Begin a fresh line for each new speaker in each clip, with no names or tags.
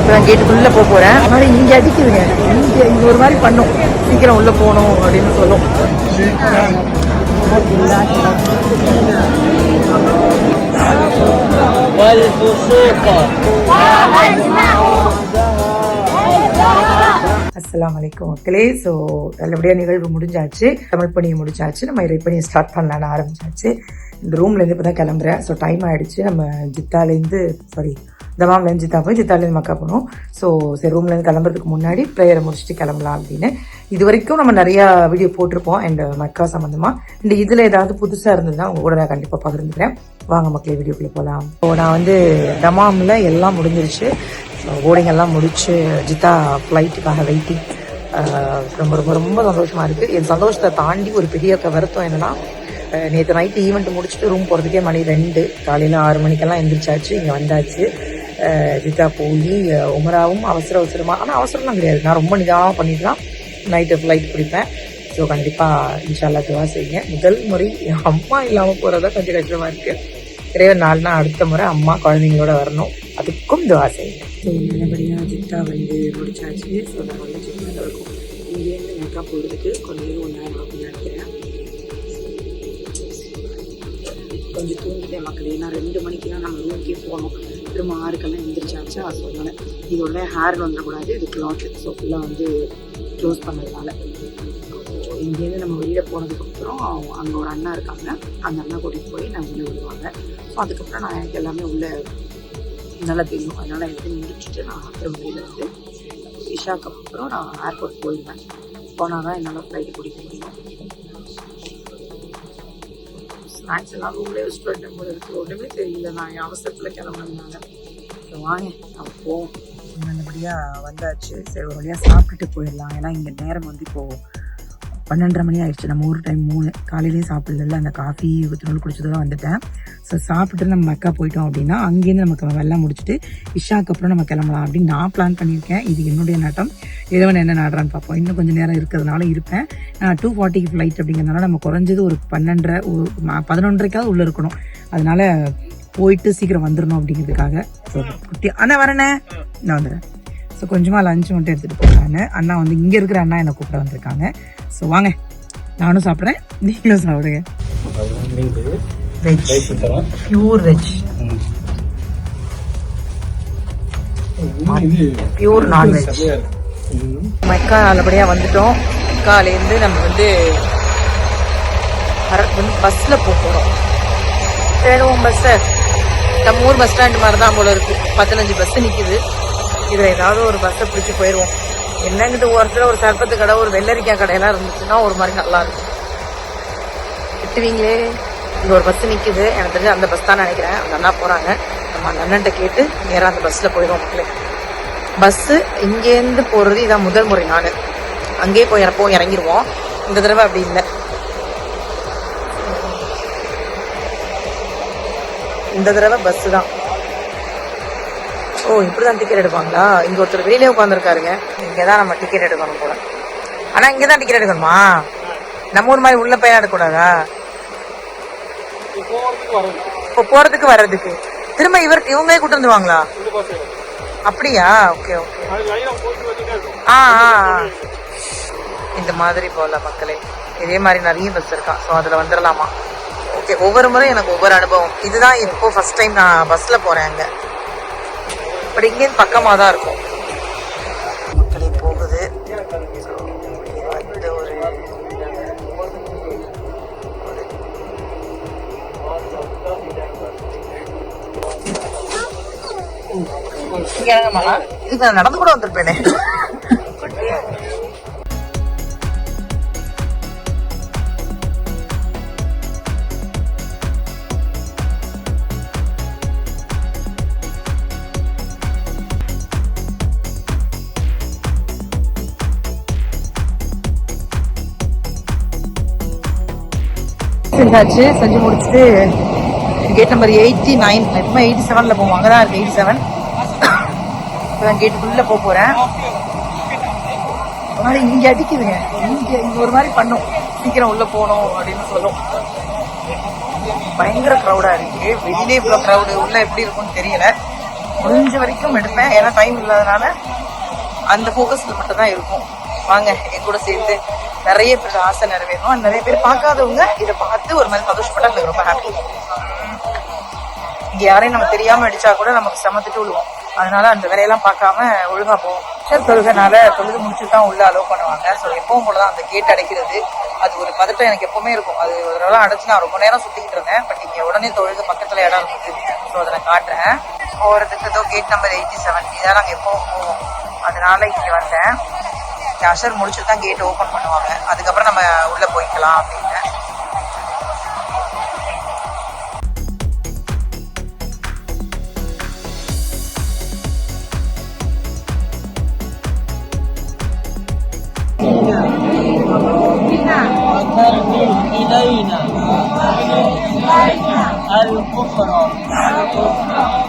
நான் கேட்டுக்குள்ளே போகிறேன். அதனால இங்கே அடிக்குதுங்க. இங்கே ஒரு மாதிரி பண்ணும், சீக்கிரம் உள்ளே போகணும் அப்படின்னு சொல்லும். அஸ்ஸலாமு அலைக்கும் மக்களே. ஸோ நல்லபடியாக நிகழ்வு முடிஞ்சாச்சு. தமிழ் பணியை முடிஞ்சாச்சு. நம்ம இறைப்பணியை ஸ்டார்ட் பண்ணலான்னு ஆரம்பிச்சாச்சு. இந்த ரூம்லேருந்து இப்போ தான் கிளம்புறேன். ஸோ டைம் ஆகிடுச்சு. நம்ம ஜித்தாலேருந்து தமாம்லேருந்து ஜித்தா போய் ஜித்தாலேருந்து மக்கா போகணும். ஸோ சரி, ரூம்லேருந்து கிளம்புறதுக்கு முன்னாடி ப்ரேயரை முடிச்சுட்டு கிளம்பலாம் அப்படின்னு. இது வரைக்கும் நம்ம நிறையா வீடியோ போட்டிருப்போம் அண்ட் மக்கா சம்மந்தமாக. அண்ட் இதில் ஏதாவது புதுசாக இருந்ததுன்னா அவங்க கூட நான் கண்டிப்பாக பகிர்ந்துக்கிறேன். வாங்க மக்களே, வீடியோக்குள்ளே போகலாம். ஸோ நான் தமாமில் எல்லாம் முடிஞ்சிருச்சு. போர்டிங் எல்லாம் முடிச்சு ஜித்தா ஃப்ளைட்டுக்காக வெயிட்டிங். ரொம்ப ரொம்ப ரொம்ப சந்தோஷமாக இருக்குது. என் சந்தோஷத்தை தாண்டி ஒரு பெரிய வருத்தம் என்னென்னா, நேற்று நைட்டு ஈவெண்ட் முடிச்சுட்டு ரூம் போகிறதுக்கே மணி 2, காலையில் 6 மணிக்கெல்லாம் எந்திரிச்சாச்சு. இங்கே வந்தாச்சு. ஜித்தா போய் உமராவும் அவசரமாக, ஆனால் அவசரம்லாம் கிடையாது, நான் ரொம்ப நிதானமாக பண்ணிட்டு தான் நைட்டு ஃப்ளைட் பிடிப்பேன். ஸோ கண்டிப்பாக இன்ஷால்லா துவா செய்யுங்க. முதல் முறை அம்மா இல்லாமல் போகிறதா கொஞ்சம் கஷ்டமாக இருக்குது. இறைவன் நாள்னா அடுத்த முறை அம்மா குழந்தைங்களோட வரணும், அதுக்கும் துவா செய்யுங்க. ஸோ நல்லபடியாக ஜித்தா முடிச்சாச்சு. ஸோ நான் ஜித்தா இருக்கும். இங்கேருந்து மேக்கா போகிறதுக்கு கொஞ்சம் 1 நேரம் அப்படின்னு நினைக்கிறேன். கொஞ்சம் தூங்கிட்டேன் மக்கள். ஏன்னா 2 மணிக்கு தான் நம்ம ரூம்க்கே போகணும். திரும்ப 6க்கெல்லாம் எழுந்திரிச்சாச்சு. அதனால இதோட ஹேர் வந்துடக்கூடாது, இது கிளாத்து. ஸோ ஃபுல்லாக க்ளோஸ் பண்ணதுனால இங்கேருந்து நம்ம வெளியில் போனதுக்கப்புறம் அங்கே ஒரு அண்ணா இருக்காங்க. அந்த அண்ணா கூட்டிகிட்டு போய் நான் உள்ளே விடுவாங்க. ஸோ அதுக்கப்புறம் நான் எனக்கு எல்லாமே உள்ளே நல்லா தெரியும். அதனால் எடுத்து முடிச்சுட்டு நான் திரும்ப வெளியில் இஷாக்கு அப்புறம் நான் ஏர்போர்ட் போயிடுவேன். போனால் தான் என்னால் ஃப்ளைட்டு பிடிக்க முடியும். ஸ்நாக்ஸ் எல்லாம் ரூம்லேயே வச்சுட்டு வரட்டும் போது இருக்குது. ஒன்றுமே தெரியல, நான் அவசரத்தில் கிளம்புனதுனால. ஸோ வாங்க நம்ம போவோம். நல்லபடியாக வந்தாச்சு. சரி, ஒரு வழியாக சாப்பிட்டுட்டு போயிடலாம். ஏன்னா இங்கே நேரம் இப்போது 12:30 மணி ஆயிடுச்சு. நம்ம ஒரு டைம் 3 காலையிலேயே சாப்பிடல. அந்த காஃபி ஊற்றினோடு குடிச்சதெல்லாம் வந்துட்டேன். ஸோ சாப்பிட்டு நம்ம மக்கா போயிட்டோம் அப்படின்னா அங்கேருந்து நமக்கு வெள்ளம் முடிச்சுட்டு இஷாக்கு அப்புறம் நம்ம கிளம்பலாம் அப்படின்னு நான் பிளான் பண்ணியிருக்கேன். இது என்னுடைய நாட்டம். இறைவன் என்ன நாடுறான்னு பார்ப்போம். இன்னும் கொஞ்சம் நேரம் இருக்கிறதுனால இருப்பேன். 2:40க்கு ஃப்ளைட் அப்படிங்கிறதுனால நம்ம குறைஞ்சது ஒரு 12:30 11:30க்காவது உள்ளே இருக்கணும். அதனால போயிட்டு சீக்கிரம் வந்துடணும் அப்படிங்கிறதுக்காக. ஸோ குட்டி அண்ணா வரேண்ணே, நான் வந்துடுறேன். ஸோ கொஞ்சமாக லஞ்ச் மட்டும் எடுத்துகிட்டு போகிறாங்க. அண்ணா இங்கே இருக்கிற அண்ணா என்னை கூப்பிட வந்திருக்காங்க. ஸோ வாங்க, நானும் சாப்பிட்றேன், நீங்களும் சாப்பிடுங்க. Veg, pure veg, pure nonveg. Mecca நல்லபடியாக வந்துட்டோம். மக்காலேருந்து நம்ம பஸ்ஸில் போகிறோம். தேடுவோம் பஸ்ஸை. நம்ம ஊர் பஸ் ஸ்டாண்டு மாதிரி தான் போல இருக்குது. 15 பஸ்ஸு நிற்கிது. இதில் ஏதாவது ஒரு பஸ்ஸை பிடிச்சி போயிடுவோம். என்னங்கிட்ட ஓரத்தில் ஒரு சர்பத்து கடை, ஒரு வெள்ளரிக்காய் கடையெல்லாம் இருந்துச்சுன்னா ஒரு மாதிரி நல்லா இருக்கும். திட்டுவீங்களே. இங்கே ஒரு பஸ்ஸு நிற்கிது, எனக்கு தெரிஞ்சு அந்த பஸ் தான் நினைக்கிறேன். அந்த அண்ணா போகிறாங்க. நம்ம அந்த அண்ணன்ட்ட கேட்டு நேராக அந்த பஸ்ஸில் போயிடுவோம் மக்களே. பஸ்ஸு இங்கேருந்து போகிறது இதான் முதல் முறை. நான் அங்கேயே போய் இறங்கிடுவோம். இந்த தடவை அப்படி இல்லை. இந்த தடவை பஸ்ஸு தான். ஓ, இப்படி தான் டிக்கெட் எடுப்பாங்களா? இங்கே ஒருத்தர் வெளியிலே உட்காந்துருக்காருங்க. இங்கே தான் நம்ம டிக்கெட் எடுக்கணும் போல. ஆனால் இங்கே தான் டிக்கெட் எடுக்கணுமா? நம்ம ஊர் மாதிரி உள்ள போய் எடுக்கக்கூடாதா? இப்போ போகிறதுக்கு வர்றதுக்கு திரும்ப இவங்களே கூட்டு வந்துருவாங்களா? அப்படியா? Okay okay. இந்த மாதிரி போல மக்களே. இதே மாதிரி நிறைய பஸ் இருக்கா. ஸோ அதில் வந்துடலாமா? ஓகே. ஒவ்வொரு முறை எனக்கு ஒவ்வொரு அனுபவம். இதுதான் இப்போ ஃபர்ஸ்ட் டைம் நான் பஸ்ஸில் போகிறேன் அங்கே. பட் இங்கேருந்து பக்கமாக தான் இருக்கும். மக்களே போகுது. இதுக்கு நான் நடந்து கூட வந்திருப்பேனே. செஞ்சு முடிச்சுட்டு கேட் நம்பர் 89, எப்பவுமே 87 போவோம். அங்கே தான் இருக்கு 87. இப்போதான் கேட்டுக்குள்ளே போகிறேன். அதனால இங்கே அடிக்குதுங்க. இங்கே ஒரு மாதிரி பண்ணும், சீக்கிரம் உள்ளே போகணும் அப்படின்னு சொல்லும். பயங்கர க்ரௌடாக இருக்கு. வெளியிலே இவ்வளோ க்ரௌடு, உள்ள எப்படி இருக்கும்னு தெரியல. முடிஞ்ச வரைக்கும் எடுப்பேன். ஏன்னா டைம் இல்லாதனால அந்த ஃபோக்கஸில் மட்டும் தான் இருக்கும். வாங்க என் கூட சேர்ந்து நிறைய பேர் ஆசை நிறைவேறணும். நிறைய பேர் பார்க்காதவங்க இதை பார்த்து ஒரு மாதிரி சந்தோஷப்பட்டா எனக்கு ரொம்ப ஹாப்பி. இங்கே யாரையும் நம்ம தெரியாமல் அடிச்சா கூட நமக்கு சமத்துட்டு விழுவோம். அதனால அந்த வேலையெல்லாம் பார்க்காம ஒழுங்கா போவோம். தொழுகைனால தொழுது முடிச்சு தான் உள்ள அலோவ் பண்ணுவாங்க. ஸோ எப்பவும் போலதான் அந்த கேட் அடைக்கிறது அது ஒரு பதட்டம் எனக்கு எப்பவுமே இருக்கும். அது ஒரு நாள் அடைச்சு நான் ரொம்ப நேரம் சுத்திக்கிட்டு இருந்தேன். பட் இங்க உடனே தொழுது பக்கத்துல இடம் இருக்குது. ஸோ அதை நான் காட்டுறேன். போறதுக்கு ஏதோ கேட் நம்பர் 87 இதான் நாங்கள் எப்பவும் போவோம். அதனால இங்க வந்தேன். அஷர் முடிச்சுட்டு தான் கேட் ஓப்பன் பண்ணுவாங்க. அதுக்கப்புறம் நம்ம உள்ள போய்க்கலாம் அப்படின்னு.
إلينا الكفر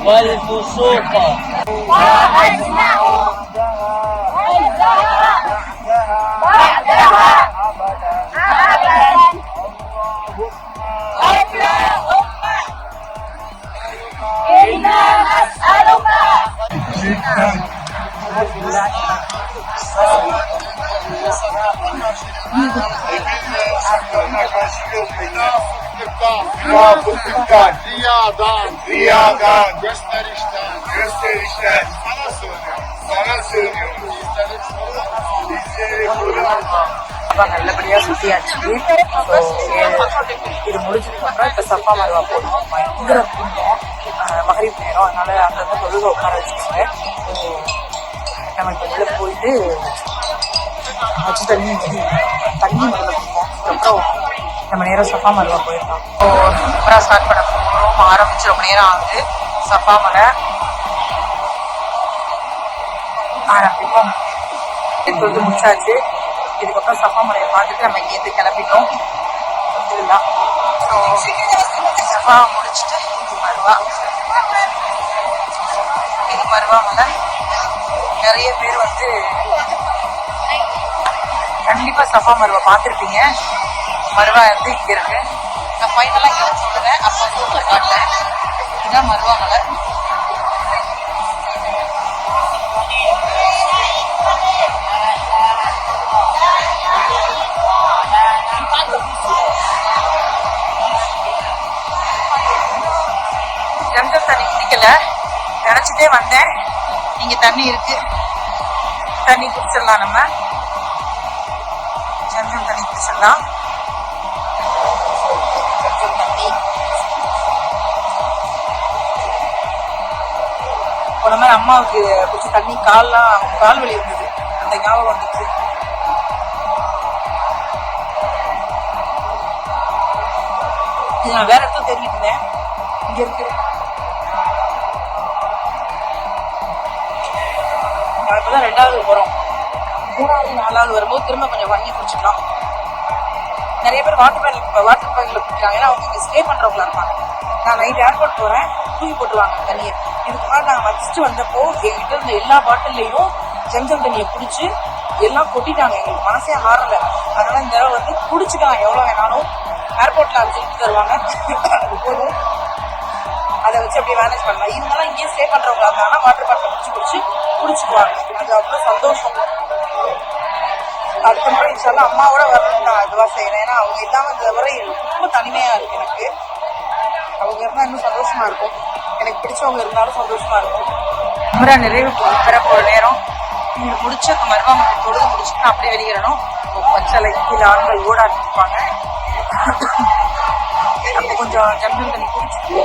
والفسوق بعدها أبدا إنا نسألك
Riyadan, gösterişten, sana söylüyorum.
நல்லபடியா சுத்தியாச்சு. இது முடிஞ்சதுக்கு அப்புறம் இப்ப சஃபா மருவா போடுவோம். பயங்கர மகரிப் நேரம், அதனால அங்க தொழுகை உட்கார வச்சுக்கோங்க. நம்ம இப்ப உள்ள போயிட்டு வச்சு தண்ணி முதல்ல கொடுப்போம். அப்புறம் நம்ம நேரம் சஃபா மருவா போயிருந்தோம். சூப்பரா ஸ்டார்ட் பண்ண போகிறோம். ஆரம்பிச்சு ரொம்ப நேரம் ஆகுது. சஃபா மலை ஆரம்பிப்போம். தொழுது முடிச்சாச்சு. இதுக்கப்புறம் சஃபா மலையை பார்த்துட்டு நம்ம இங்கேருந்து கிளம்பிட்டோம். ஸோ சஃபா முடிச்சுட்டு இது மருவா மலை. நிறைய பேர் வந்து கண்டிப்பா சஃபா மருவா பார்த்துருப்பீங்க. மருவா வந்து இங்க இருக்கு. நான் ஃபைனலா இங்க சொல்லுவேன். அப்போ வந்து காட்டுறேன். இதுதான் மருவா மலை. ஜம்ஜம் தண்ணி குடிக்கல நினைச்சிட்டே வந்தேன். இங்க தண்ணி இருக்கு, தண்ணி குடிச்சிடலாம். நம்ம ஜம்ஜம் தண்ணி குடிச்சிடலாம். ஜம்ஜம் தண்ணி போன மாதிரி அம்மாவுக்கு குடிச்ச தண்ணி கால் வலி இருந்தது. அந்த ஞாபகம் வந்துச்சு. நான் வேற இடத்துல தேடிட்டு இருந்தேன். இங்க இருக்கு. இப்பதான் 2வது போறோம். 3வது 4வது வரும்போது திரும்ப கொஞ்சம் வாங்கி குடிச்சுக்கலாம். நிறைய பேர் வாட்டர் பேங்க்ல குடிக்கிறாங்க. ஏன்னா அவங்க இங்க ஸ்டே பண்றவங்களா இருப்பாங்க. நான் நைட் ஏர்போர்ட் போறேன், தூக்கி போட்டுருவாங்க தண்ணியை. இதுக்கு முன்னாடி நாங்கள் ஃபர்ஸ்ட் வந்தப்போ எங்கிட்ட இருந்த எல்லா பாட்டில்லையும் ஜம்ஜம் தண்ணியை குடிச்சு எல்லாம் கொட்டிட்டாங்க. எங்களுக்கு மனசே ஆறல. அதனால இந்த தடவை வந்து குடிச்சுக்கலாம். எவ்வளவு வேணாலும் ஏர்போர்ட்ல அடிச்சுட்டு தருவாங்க. அது போதும். அதை வச்சு அப்படியே மேனேஜ் பண்ணலாம். இருந்தாலும் இங்கேயே ஸ்டே பண்றவங்க இருந்தாங்கன்னா வாட்டர் பாட்டில் குடிச்சுக்குவாங்க. அது அவ்வளோ சந்தோஷம். அடுத்த முறை இன்ஷால்லாம் அம்மாவோட வரணும்னு நான் இதுவாக செய்யறேன். ஏன்னா அவங்க இல்லாமல் இந்த வரை ரொம்ப தனிமையா இருக்கு எனக்கு. அவங்க இருந்தால் இன்னும் சந்தோஷமா இருக்கும். எனக்கு பிடிச்சவங்க இருந்தாலும் சந்தோஷமா இருக்கும். உம்ரா நிறைவு பெறப்போற நேரம். நீங்க முடிச்சு மருவா மலை தொழுது முடிச்சுட்டு அப்படியே வெளியேறணும். பச்சலை கீழே ஆண்கள் ஓட ஆரம்பிப்பாங்க. அப்போ கொஞ்சம் ஜம்ஜம் தண்ணி குடிச்சுட்டு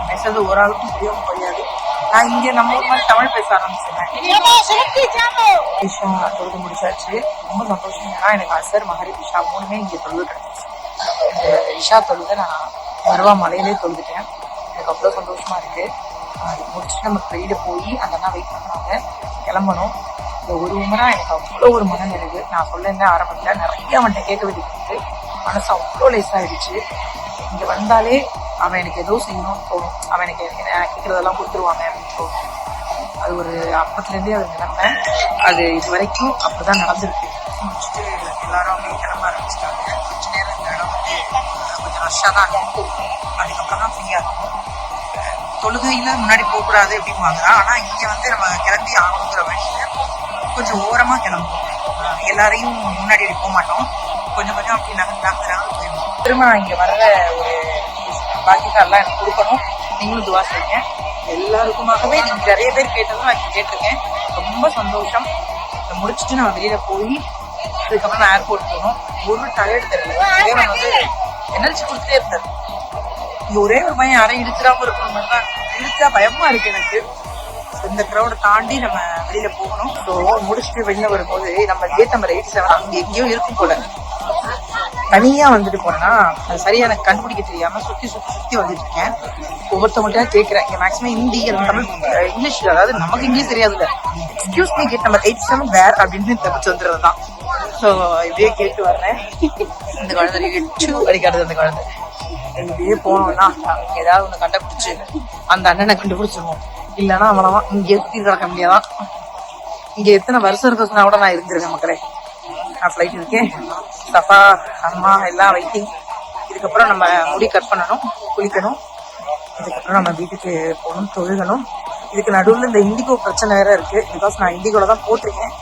பேசுறது ஒரு ஆளுக்கும் புரியாம போயாது. நான் இங்க நம்ம ஊர் மாதிரி தமிழ் பேச ஆரம்பிச்சிருக்கேன். விஷயம் தொழுது முடிச்சாச்சு. ரொம்ப சந்தோஷம். ஏன்னா எனக்கு அசர் மகரிப் இஷா 3மே இங்க தொழுது கிடைச்சிச்சு. இந்த இஷா தொழுதை நான் மருவா மலையிலே தொழுதுட்டேன். எனக்கு அவ்வளோ சந்தோஷமா இருக்கு. அது முடிச்சுட்டு நம்ம வெளியில போய் அந்த அண்ணா வெயிட் பண்ணுறாங்க, கிளம்பணும். இந்த ஒரு உமரா எனக்கு அவ்வளோ ஒரு மன நிறைவு. நான் சொல்லியிருந்தேன் ஆரம்பத்தில் நிறைய அவன்கிட்ட கேட்க வேண்டியது. மனசு அவ்வளோ லேஸ் ஆயிடுச்சு. இங்கே வந்தாலே அவன் எனக்கு ஏதோ செய்யணும்னு தோணும். அவன் எனக்கு கேட்கறதெல்லாம் கொடுத்துருவாங்க அப்படின்னு தோணும். அது ஒரு அப்பத்துலேருந்தே அது நினைப்பேன். அது இது வரைக்கும் அப்படிதான் நடந்திருக்கு. முடிச்சுட்டு எல்லாரும் அப்படியே கிளம்ப ஆரம்பிச்சிட்டாங்க. கொஞ்ச நேரம் இந்த இடம் கொஞ்சம் ரஷ்ஷாக தான் இருக்கும். அதுக்கப்புறம் தான் ஃப்ரீயாக இருக்கும். தொழுகையில் முன்னாடி போகக்கூடாது அப்படிம்பாங்க. ஆனால் இங்கே வந்து நம்ம கிளம்பி ஆகணுங்கிற வழியில் கொஞ்சம் ஓரமாக கிளம்புவோம். எல்லாரையும் முன்னாடி போக மாட்டோம். கொஞ்சம் கொஞ்சம் அப்படி நகர்ந்து போயிடுவோம். திரும்ப நான் இங்கே வர்ற ஒரு பாக்கியெல்லாம் எனக்கு கொடுக்கணும். நீங்களும் துவா செய்யுங்க. எல்லாருக்குமாகவே நீங்கள் நிறைய பேர் கேட்டதும் நான் கேட்டிருக்கேன். ரொம்ப சந்தோஷம். இதை முடிச்சுட்டு நான் வெளியில் போய் அதுக்கப்புறம் நான் ஏர்போர்ட் போகணும். ஒரு டயர்டு தெரியல. இறைவன் வந்து எனர்ஜி கொடுத்துட்டே இருந்தார். இங்கே ஒரே ஒரு பையன் யாரையும் இடிச்சிடாம இருக்கணும் தான். இடிச்சா பயமா இருக்கு எனக்கு. இந்த க்ரௌடை தாண்டி நம்ம வெளியில போகணும். ஸோ முடிச்சுட்டு வெளியில வரும்போது நம்ம கேட் நம்பர் 87 அங்கே எங்கேயோ இருக்கும் போல. தனியா வந்துட்டு போனா அது சரியா எனக்கு கண்டுபிடிக்க தெரியாம சுத்தி வந்துட்டு இருக்கேன். ஒவ்வொருத்தவங்கள்ட்ட கேட்கிறேன். இங்க மேக்ஸிமம் ஹிந்தி தமிழ் இங்கிலீஷ், அதாவது நமக்கு இங்கிலீஷ் தெரியாதுல்ல. எக்ஸ்கியூஸ் மீ, கேட் நம்பர் 87 வேர் அப்படின்னு தப்பிச்சு வந்துடுறது தான். ஸோ இப்படியே கேட்டு வர்றேன். இந்த குழந்தை அடிக்காது. அந்த குழந்தை இப்படியே போனோம்னா ஏதாவது ஒண்ணு கண்டுபிடிச்சு அந்த அண்ணனை கண்டுபிடிச்சிருவோம். இல்லைன்னா அவ்வளவுதான், இங்கே சுத்தி கிடக்க முடியாதான். இங்க எத்தனை வருஷம் இருக்குன்னா கூட நான் இருந்திருக்கேன் மக்களே. நான் ஃப்ளைட் இருக்கேன். சஃபா அம்மா எல்லாம் வெயிட்டிங். இதுக்கப்புறம் நம்ம முடி கட் பண்ணணும், குளிக்கணும். இதுக்கப்புறம் நம்ம வீட்டுக்கு போகணும், தொழுகணும். இதுக்கு நடுவில் இந்த இண்டிகோ பிரச்சனை வேற இருக்கு. பிகாஸ் நான் இண்டிகோல தான் போட்டிருக்கேன்.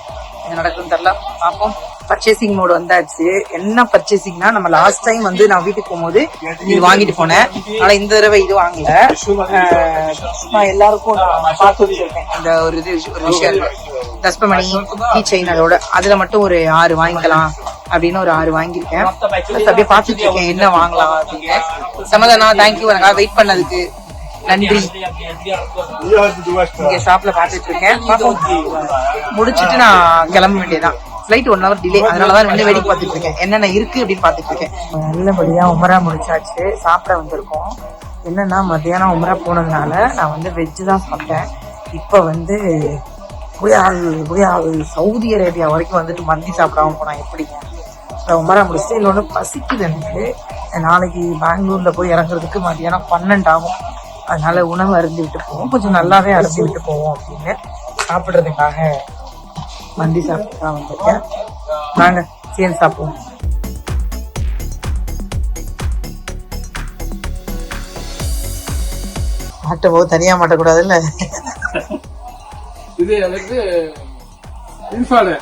என்ன நடக்குன்னு தெரியல, பார்ப்போம். பர்ச்சேசிங் மோடு வந்தாச்சு. என்ன பர்ச்சேசிங்னா, நம்ம லாஸ்ட் டைம் வந்து நான் வீட்டுக்கு போகும்போது இது வாங்கிட்டு போனேன். ஆனா இந்த தடவை இது வாங்கல. நான் எல்லாருக்கும் நான் பார்த்து வச்சிருக்கேன். இந்த ஒரு விஷயம் தஸ்பமணி கீ செயின் அதோட அதுல மட்டும் ஒரு 6 வாங்கிக்கலாம் அப்படின்னு ஒரு 6 வாங்கியிருக்கேன். அப்படியே பார்த்துட்டு இருக்கேன் என்ன வாங்கலாம் அப்படின்னு. சமாதானா, தேங்க்யூ எனக்காக வெயிட் பண்ணதுக்கு நன்றி. இங்க ஷாப்ல பாத்துட்டு இருக்கேன். முடிச்சிட்டு நான் கிளம்ப வேண்டியதான். Flight 1 hour delay. அதனாலதான் வந்து வேடிக்கை பார்த்துட்டு இருக்கேன் என்னென்ன இருக்கு அப்படின்னு பாத்துட்டு இருக்கேன். நல்லபடியா உமரா முடிச்சாச்சு. சாப்பிட வந்திருக்கோம். என்னன்னா மத்தியானம் உமரா போனதுனால நான் வந்து வெஜ்ஜு தான் சாப்பிட்டேன். இப்ப வந்து சவுதி அரேபியா வரைக்கும் வந்துட்டு மந்தி சாப்பிடாம போனா எப்படிங்க? உமரா முடிச்சு இன்னொன்னு பசிக்குது எனக்கு. நாளைக்கு பெங்களூர்ல போய் இறங்குறதுக்கு மத்தியானம் 12 ஆகும். அதனால உணவு அருந்தி விட்டு போவோம். கொஞ்சம் நல்லாவே அருந்தி விட்டு போவோம் அப்படின்னு சாப்பிட்றதுக்காக மந்தி சாப்பிட்டு தான் வந்திருக்கேன். நாங்க சேர்ந்து சாப்பிடுவோம். மாட்டும் போது தனியா மாட்டக்கூடாதுல்ல.
இது எனக்கு இன்ஃபாடு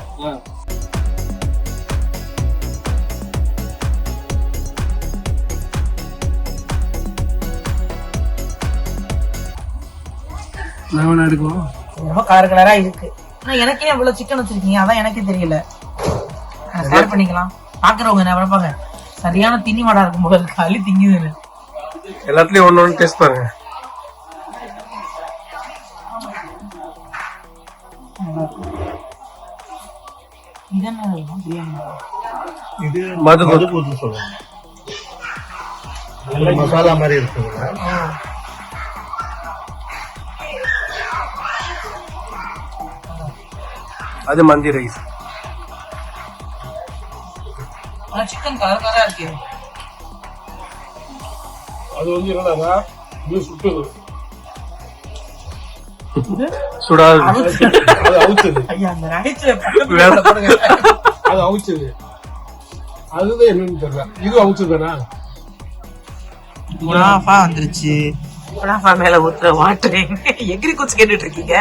எடுக்கும்.
ரொம்ப கலர் கலரா இருக்கு. ஆனா எனக்கே இவ்வளவு சிக்கன் வச்சிருக்கீங்க, அதான் எனக்கே தெரியல. ஷேர் பண்ணிக்கலாம். பாக்குறவங்க என்ன நினைப்பாங்க, சரியான திணி மாடா இருக்கும் போல இருக்கு, அள்ளி திங்குது.
எல்லாத்துலயும் ஒன்னு டேஸ்ட் பாருங்க.
இது மது சொல்லுவாங்க. மசாலா மாதிரி இருக்குங்க.
அது மந்தி ரைஸ்.
சிக்கன் கலர் கலரா இருக்கு.
அது வந்து என்னன்னா இது சுட்டுது. சுடாது. அது அவுச்சது. ஐயா அந்த ரைஸ்ல போடுங்க. அது அவுச்சது. அதுதான் என்னன்னு தெரியல. இது அவுச்சதுனா
முனாஃபா வந்துருச்சு. முனாஃபா மேல ஊத்துற வாட்டர் எக்ரி குச்சி கேட்டுட்டு இருக்கீங்க.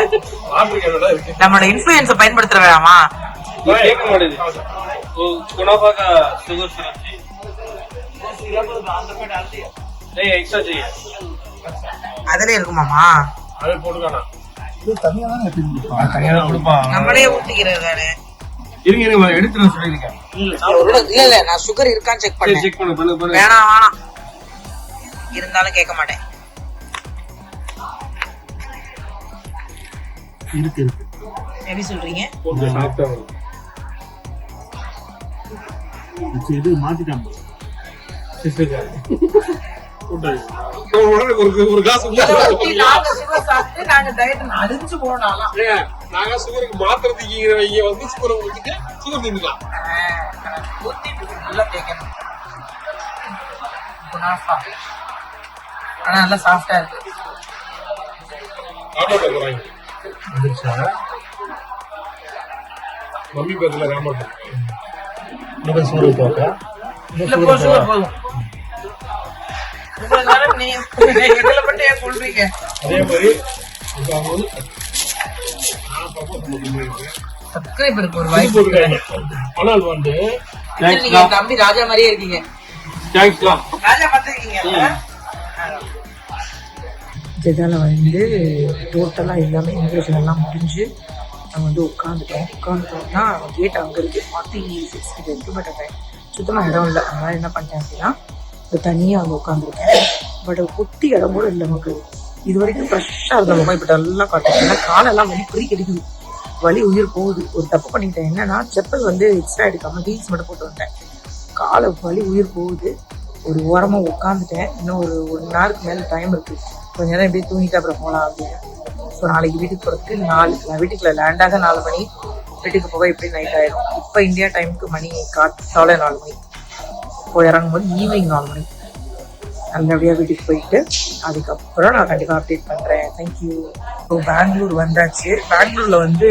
நம்மளோட இன்ஃப்ளூயன்ஸை பயன்படுத்த வேணாமா?
मुनाफा का शुगर नहीं एक्स्ट्रा चाहिए.
அதுல இருக்குமாமா?
அது போட்டுக்கானா? இது தனியா தான் கொடுப்பான்.
நம்மளே ஊத்திக்கிறது தானே.
இருங்க எடுத்து நான் சொல்லிருக்கேன்.
இல்ல நான் சுகர் இருக்கான்னு செக் பண்ணேன்.
செக் பண்ணு.
வேணாம் இருந்தாலும் கேட்க மாட்டேன்.
இருக்கு
எப்படி சொல்றீங்க?
கொஞ்சம் சாப்பிட்டா இது மாத்திட்டாங்க. ஒரு காசு
நாங்க டயட் அழிஞ்சு போனோம்.
நாங்க சுகருக்கு மாத்திரத்துக்கு வந்து சுகர் ஊத்திட்டு சுகர் தின்னுக்கலாம்.
நல்லா தேய்க்கணும். ஆனா நல்லா சாஃப்டா இருக்கு.
மம்மி பக்கத்துல ராமன்
சூரிய தோட்டா
இல்ல போ சுகர் போதும் இவ்வளவு நேரம் நீ எங்களை மட்டும் ஏன் சொல்றீங்க
அதே மாதிரி இப்ப அவங்க வந்து நான் propose பண்ணிருக்கேன்.
சப்ஸ்கிரைபருக்கு ஒரு
இது
வாய்ப்பு
போட்டுருக்காங்க. ஆனால் வந்து
நீங்க என் தம்பி ராஜா மாதிரியே இருக்கீங்க
தேங்க்ஸ்லா.
ராஜா பார்த்துருக்கீங்க ஜெதால வந்து டோட்டலாக எல்லாமே இங்கிலீஷ்ல எல்லாம் முடிஞ்சு நாங்கள் வந்து உட்காந்துட்டோம்னா கேட் அங்கே இருக்கு 46 இருக்கு. பட் அதை சுத்தமாக இடம் இல்லை. அதனால என்ன பண்ணிட்டேன் அப்படின்னா தனியாக அங்கே உட்காந்துருக்கேன். பட் குட்டி இடம் கூட இல்லை நமக்கு. இது வரைக்கும் ஃப்ரெஷ்ஷாக இருந்த முகம் இப்போ எல்லாம் காட்டுறேன். காலெல்லாம் வலி குறி கிடைக்குது, வலி உயிர் போகுது. ஒரு தப்பு பண்ணிட்டேன். என்னன்னா செப்பல் வந்து எக்ஸ்ட்ரா எடுக்காம ஹீல்ஸ் மட்டும் போட்டு வந்தேன். காலை வலி உயிர் போகுது. ஒரு ஓரமாக உட்காந்துட்டேன். இன்னும் ஒரு 1 ஹவருக்கு மேலே டைம் இருக்குது. கொஞ்ச நேரம் எப்படியே தூங்கிட்டு அப்புறம் போகலாம் அப்படின்னு. ஸோ நாளைக்கு வீட்டுக்கு போகிறதுக்கு 4 நான் வீட்டுக்குள்ள லேண்டாக 4 மணி, வீட்டுக்கு போக எப்படி நைட் ஆயிடும். இப்போ இந்தியா டைமுக்கு மணி காலை 4 மணி, போய் இறங்கும்போது ஈவினிங் 4 மணி. நல்லபடியாக வீட்டுக்கு போயிட்டு அதுக்கப்புறம் நான் கண்டிப்பாக அப்டேட் பண்ணுறேன். தேங்க்யூ. ஸோ பெங்களூர் வந்தாச்சு. பெங்களூரில் வந்து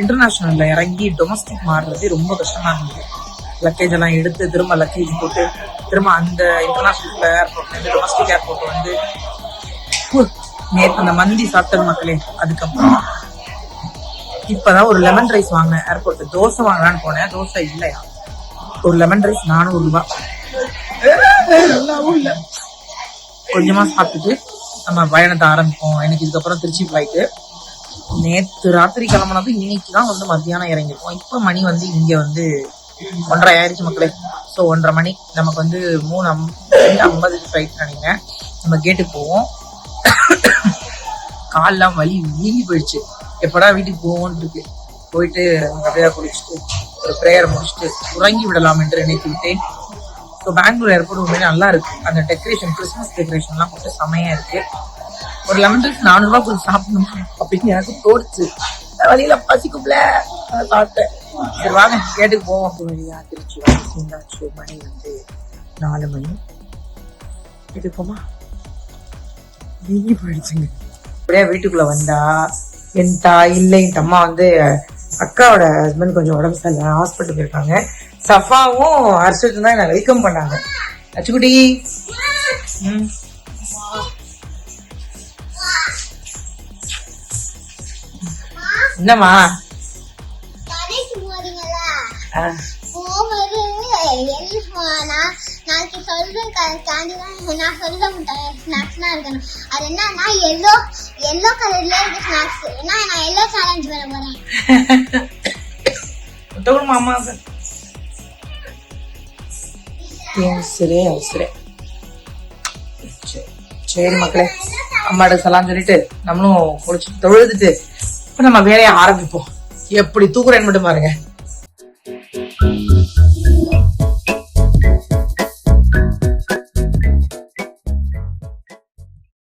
இன்டர்நேஷ்னலில் இறங்கி டொமஸ்டிக் மாறுறது ரொம்ப கஷ்டமாக இருந்தது. லக்கேஜ் எல்லாம் எடுத்து திரும்ப லக்கேஜ் போட்டு திரும்ப அந்த இன்டர்நேஷ்னல் ஏர்போர்ட்லேருந்து டொமஸ்டிக் ஏர்போர்ட் வந்து நேற்று அந்த மந்தி சாப்பிட்டது மக்களே. அதுக்கப்புறம் இப்பதான் ஒரு லெமன் ரைஸ் வாங்கினேன் ஏர்போர்ட். தோசை வாங்கலான்னு போனேன், தோசை இல்லையா. ஒரு லெமன் ரைஸ் 400 ரூபாய். நல்லாவும் இல்லை. கொஞ்சமா சாப்பிட்டுட்டு நம்ம பயணத்தை ஆரம்பிப்போம். எனக்கு இதுக்கப்புறம் திருச்சி ஃபிளைட்டு. நேற்று ராத்திரி கிளம்புனது இன்னைக்கு தான் வந்து மத்தியானம் இறங்கிருக்கோம். இப்போ மணி வந்து இங்க வந்து 1:30 ஆயிடுச்சு மக்களே. ஸோ 1:30 மணி நமக்கு வந்து 3:50 ஃபிளைட் நினைக்கிறேன். நம்ம கேட்டுக்கு போவோம். கால்லாம் வலி வீங்கி போயிடுச்சு. எப்படா வீட்டுக்கு போவோன்னு இருக்கு. போயிட்டு அப்படியே குளிச்சுட்டு ஒரு ப்ரேயர் முடிச்சுட்டு உறங்கி விடலாம் என்று நினைத்து விட்டேன். ஸோ பெங்களூர் ஏர்போர்ட் உண்மையிலே நல்லா இருக்கு. அந்த டெக்கரேஷன், கிறிஸ்மஸ் டெக்கரேஷன்லாம் போட்டு செமையா இருக்கு. ஒரு லெமன் ரைஸ் 400 ரூபாய் கொடுத்து சாப்பிடணும் அப்படின்னு எனக்கு தோணுச்சு. வழியில பசிக்கும்ல சாப்பிட்டேன். சரி வாங்க கேட்டுக்கு போவோம். வழியா திருச்சி வந்து சேர்ந்தாச்சு. மணி வந்து 4 மணி. வீட்டுக்கு போமா வீங்கி போயிடுச்சுங்க. அப்படியே வீட்டுக்குள்ள வந்தா என் தாய் இல்லை, என் அம்மா வந்து அக்காவோட ஹஸ்பண்ட் கொஞ்சம் உடம்பு சரியில்லை, ஹாஸ்பிட்டல் போயிருக்காங்க. சஃபாவும் ஹர்ஷத்தும் தான் என்னை வெல்கம் பண்ணாங்க. அச்சுக்குட்டி என்னம்மா
நாளைக்கு சொல்றேன். நான் சொல்ல மாட்டேன். ஸ்நாக்ஸ்னா இருக்கணும். அது என்னன்னா எல்லோ கலர்ல இருக்கு ஸ்நாக்ஸ். நான் எல்லோ சேலஞ்ச் பண்ண போறேன்.
மாமா சரி சரி சரி மக்களே, அம்மாட்ட சலாம் சொல்லிட்டு நம்மளும் குளிச்சுட்டு தொழுதுட்டு இப்ப நம்ம வேலையை ஆரம்பிப்போம். எப்படி தூக்குறேன்னு மட்டும் பாருங்க.